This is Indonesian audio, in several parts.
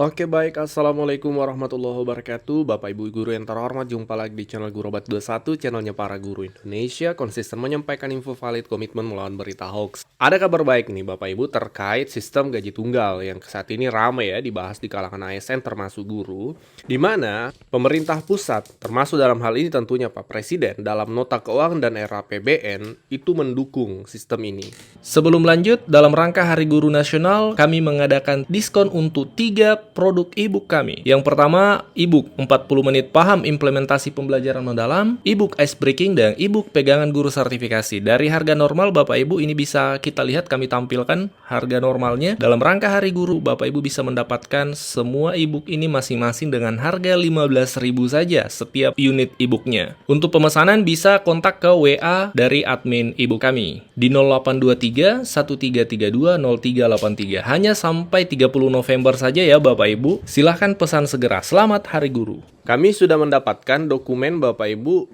Oke baik, Assalamualaikum warahmatullahi wabarakatuh. Bapak Ibu Guru yang terhormat, jumpa lagi di channel Guru Obat 21, channelnya para guru Indonesia, konsisten menyampaikan info valid, komitmen melawan berita hoax. Ada kabar baik nih Bapak Ibu terkait sistem gaji tunggal yang saat ini ramai ya dibahas di kalangan ASN termasuk guru, di mana pemerintah pusat, termasuk dalam hal ini tentunya Pak Presiden, dalam nota keuangan dan RAPBN itu mendukung sistem ini. Sebelum lanjut, dalam rangka Hari Guru Nasional, kami mengadakan diskon untuk 3 produk e-book kami. Yang pertama, e-book 40 menit paham implementasi pembelajaran mendalam, e-book ice breaking, dan e-book pegangan guru sertifikasi. Dari harga normal, Bapak Ibu, ini bisa kita lihat kami tampilkan harga normalnya. Dalam rangka Hari Guru, Bapak Ibu bisa mendapatkan semua e-book ini masing-masing dengan harga 15.000 saja setiap unit e-booknya. Untuk pemesanan bisa kontak ke WA dari admin e-book kami di 0823 1332 0383. Hanya sampai 30 November saja ya Bapak Ibu. Silahkan pesan segera. Selamat Hari Guru. Kami sudah mendapatkan dokumen Bapak Ibu.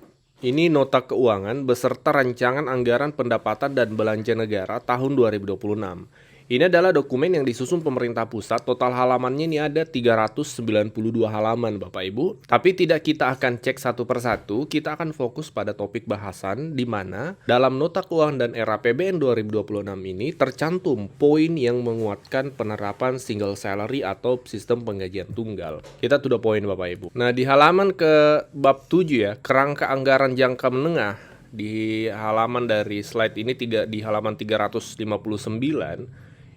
Ini nota keuangan beserta rancangan anggaran pendapatan dan belanja negara tahun 2026. Ini adalah dokumen yang disusun pemerintah pusat. Total halamannya ini ada 392 halaman Bapak Ibu. Tapi tidak kita akan cek satu persatu, kita akan fokus pada topik bahasan di mana dalam nota keuangan dan RAPBN 2026 ini tercantum poin yang menguatkan penerapan single salary atau sistem penggajian tunggal. Kita sudah poin Bapak Ibu. Nah, di halaman ke bab 7 ya, kerangka anggaran jangka menengah, di halaman dari slide ini di halaman 359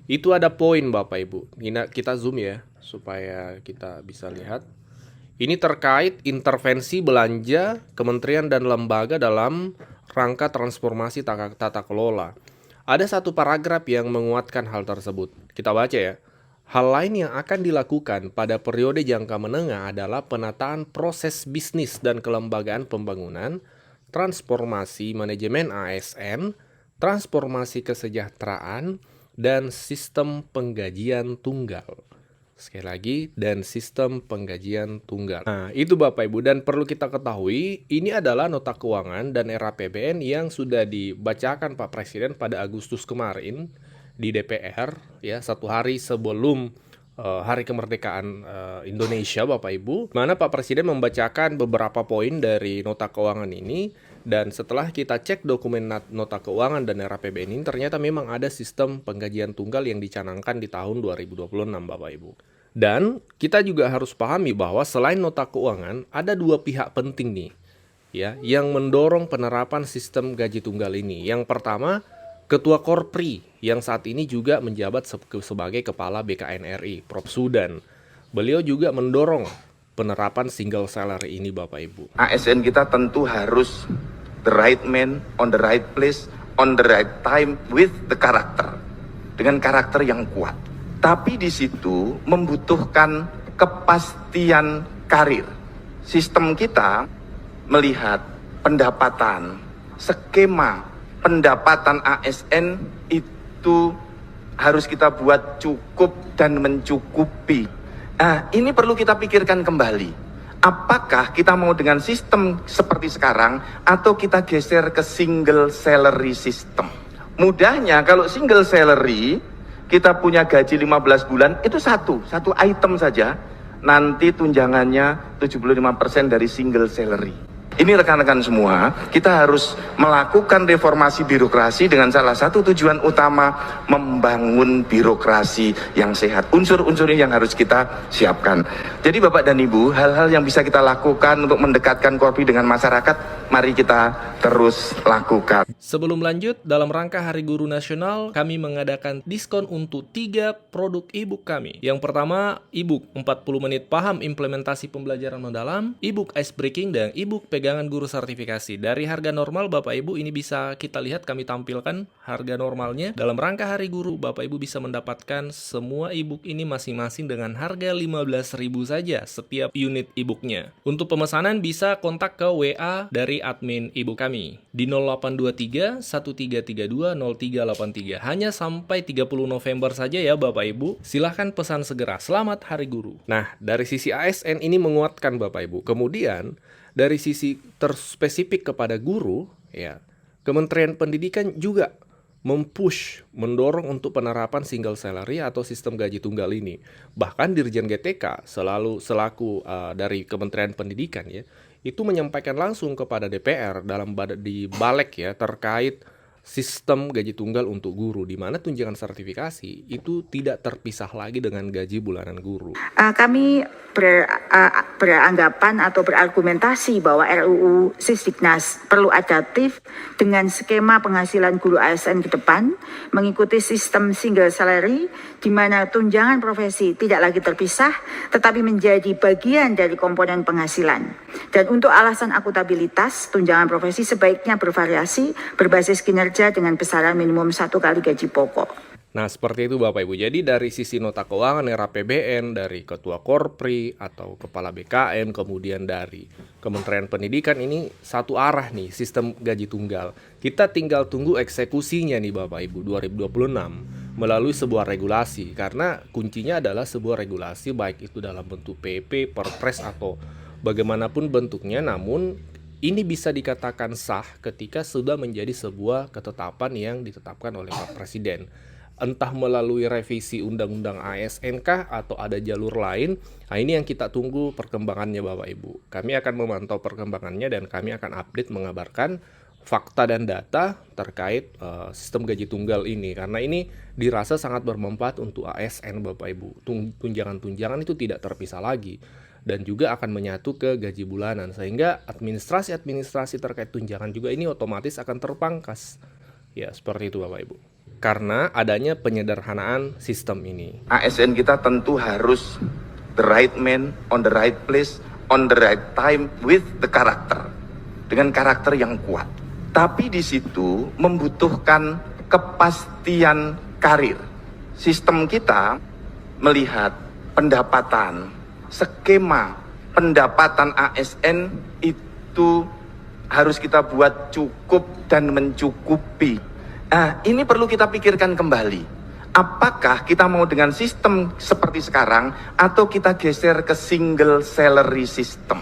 itu ada poin Bapak Ibu. Kita zoom ya supaya kita bisa lihat. Ini terkait intervensi belanja kementerian dan lembaga dalam rangka transformasi tata kelola. Ada satu paragraf yang menguatkan hal tersebut. Kita baca ya. Hal lain yang akan dilakukan pada periode jangka menengah adalah penataan proses bisnis dan kelembagaan pembangunan, transformasi manajemen ASN, transformasi kesejahteraan, dan sistem penggajian tunggal. Sekali lagi, dan sistem penggajian tunggal. Nah, itu Bapak Ibu, dan perlu kita ketahui, ini adalah nota keuangan dan RAPBN yang sudah dibacakan Pak Presiden pada Agustus kemarin di DPR, ya, satu hari sebelum Hari Kemerdekaan Indonesia Bapak Ibu, mana Pak Presiden membacakan beberapa poin dari nota keuangan ini. Dan setelah kita cek dokumen nota keuangan dan RAPBN ini, ternyata memang ada sistem penggajian tunggal yang dicanangkan di tahun 2026 Bapak Ibu. Dan kita juga harus pahami bahwa selain nota keuangan, ada dua pihak penting nih ya yang mendorong penerapan sistem gaji tunggal ini. Yang pertama, Ketua Korpri yang saat ini juga menjabat sebagai Kepala BKN RI, Prof. Sudan. Beliau juga mendorong penerapan single salary ini Bapak Ibu. ASN kita tentu harus the right man on the right place on the right time with the character, dengan karakter yang kuat. Tapi di situ membutuhkan kepastian karir. Sistem kita melihat pendapatan, skema pendapatan ASN itu harus kita buat cukup dan mencukupi. Nah, ini perlu kita pikirkan kembali. Apakah kita mau dengan sistem seperti sekarang atau kita geser ke single salary system? Mudahnya kalau single salary, kita punya gaji 15 bulan, itu satu item saja. Nanti tunjangannya 75% dari single salary. Ini rekan-rekan semua, kita harus melakukan reformasi birokrasi dengan salah satu tujuan utama membangun birokrasi yang sehat. Unsur-unsur ini yang harus kita siapkan. Jadi Bapak dan Ibu, hal-hal yang bisa kita lakukan untuk mendekatkan Korpri dengan masyarakat, mari kita terus lakukan. Sebelum lanjut, dalam rangka Hari Guru Nasional, kami mengadakan diskon untuk 3 produk e-book kami. Yang pertama, e-book 40 menit paham implementasi pembelajaran mendalam, e-book ice breaking, dan e-book pegangan guru sertifikasi. Dari harga normal Bapak Ibu, ini bisa kita lihat kami tampilkan harga normalnya. Dalam rangka Hari Guru, Bapak Ibu bisa mendapatkan semua e-book ini masing-masing dengan harga 15.000 saja setiap unit e-booknya. Untuk pemesanan bisa kontak ke WA dari admin e-book kami di 0823 1332 0383. Hanya sampai 30 November saja ya Bapak Ibu. Silahkan pesan segera. Selamat Hari Guru. Nah, dari sisi ASN ini menguatkan Bapak Ibu. Kemudian dari sisi terspesifik kepada guru, ya, Kementerian Pendidikan juga mendorong untuk penerapan single salary atau sistem gaji tunggal ini. Bahkan Dirjen GTK selaku dari Kementerian Pendidikan ya, itu menyampaikan langsung kepada DPR di Balek ya terkait sistem gaji tunggal untuk guru, di mana tunjangan sertifikasi itu tidak terpisah lagi dengan gaji bulanan guru. Kami beranggapan atau berargumentasi bahwa RUU Sisdiknas perlu adaptif dengan skema penghasilan guru ASN ke depan, mengikuti sistem single salary, di mana tunjangan profesi tidak lagi terpisah, tetapi menjadi bagian dari komponen penghasilan. Dan untuk alasan akuntabilitas, tunjangan profesi sebaiknya bervariasi berbasis kinerja dengan besaran minimum 1 kali gaji pokok. Nah, seperti itu Bapak Ibu. Jadi dari sisi nota keuangan era APBN, dari Ketua Korpri atau Kepala BKN, kemudian dari Kementerian Pendidikan, ini satu arah nih sistem gaji tunggal. Kita tinggal tunggu eksekusinya nih Bapak Ibu 2026 melalui sebuah regulasi. Karena kuncinya adalah sebuah regulasi baik itu dalam bentuk PP, Perpres atau bagaimanapun bentuknya, namun ini bisa dikatakan sah ketika sudah menjadi sebuah ketetapan yang ditetapkan oleh Pak Presiden. Entah melalui revisi Undang-Undang ASN kah atau ada jalur lain. Nah, ini yang kita tunggu perkembangannya Bapak Ibu. Kami akan memantau perkembangannya dan kami akan update mengabarkan fakta dan data terkait sistem gaji tunggal ini. Karena ini dirasa sangat bermanfaat untuk ASN Bapak Ibu. Tunjangan-tunjangan itu tidak terpisah lagi. Dan juga akan menyatu ke gaji bulanan, sehingga administrasi terkait tunjangan juga ini otomatis akan terpangkas. Ya, seperti itu Bapak Ibu. Karena adanya penyederhanaan sistem ini. ASN kita tentu harus the right man on the right place, on the right time with the character. Dengan karakter yang kuat. Tapi di situ membutuhkan kepastian karir. Sistem kita melihat pendapatan, skema pendapatan ASN itu harus kita buat cukup dan mencukupi. Nah, ini perlu kita pikirkan kembali. Apakah kita mau dengan sistem seperti sekarang atau kita geser ke single salary system?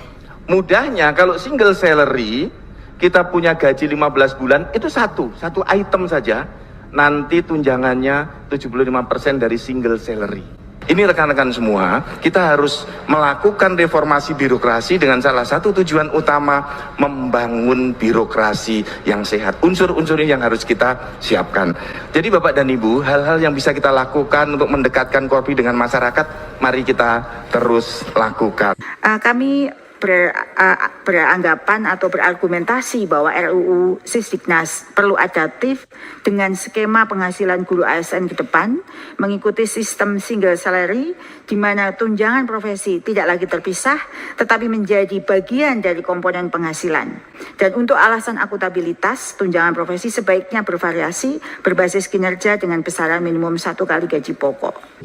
Mudahnya kalau single salary, kita punya gaji 15 bulan, itu satu item saja. Nanti tunjangannya 75% dari single salary. Ini rekan-rekan semua, kita harus melakukan reformasi birokrasi dengan salah satu tujuan utama membangun birokrasi yang sehat. Unsur-unsur ini yang harus kita siapkan. Jadi Bapak dan Ibu, hal-hal yang bisa kita lakukan untuk mendekatkan Korpri dengan masyarakat, mari kita terus lakukan. Kami beranggapan atau berargumentasi bahwa RUU Sisdiknas perlu adaptif dengan skema penghasilan guru ASN ke depan, mengikuti sistem single salary, di mana tunjangan profesi tidak lagi terpisah, tetapi menjadi bagian dari komponen penghasilan. Dan untuk alasan akuntabilitas, tunjangan profesi sebaiknya bervariasi berbasis kinerja dengan besaran minimum 1 kali gaji pokok.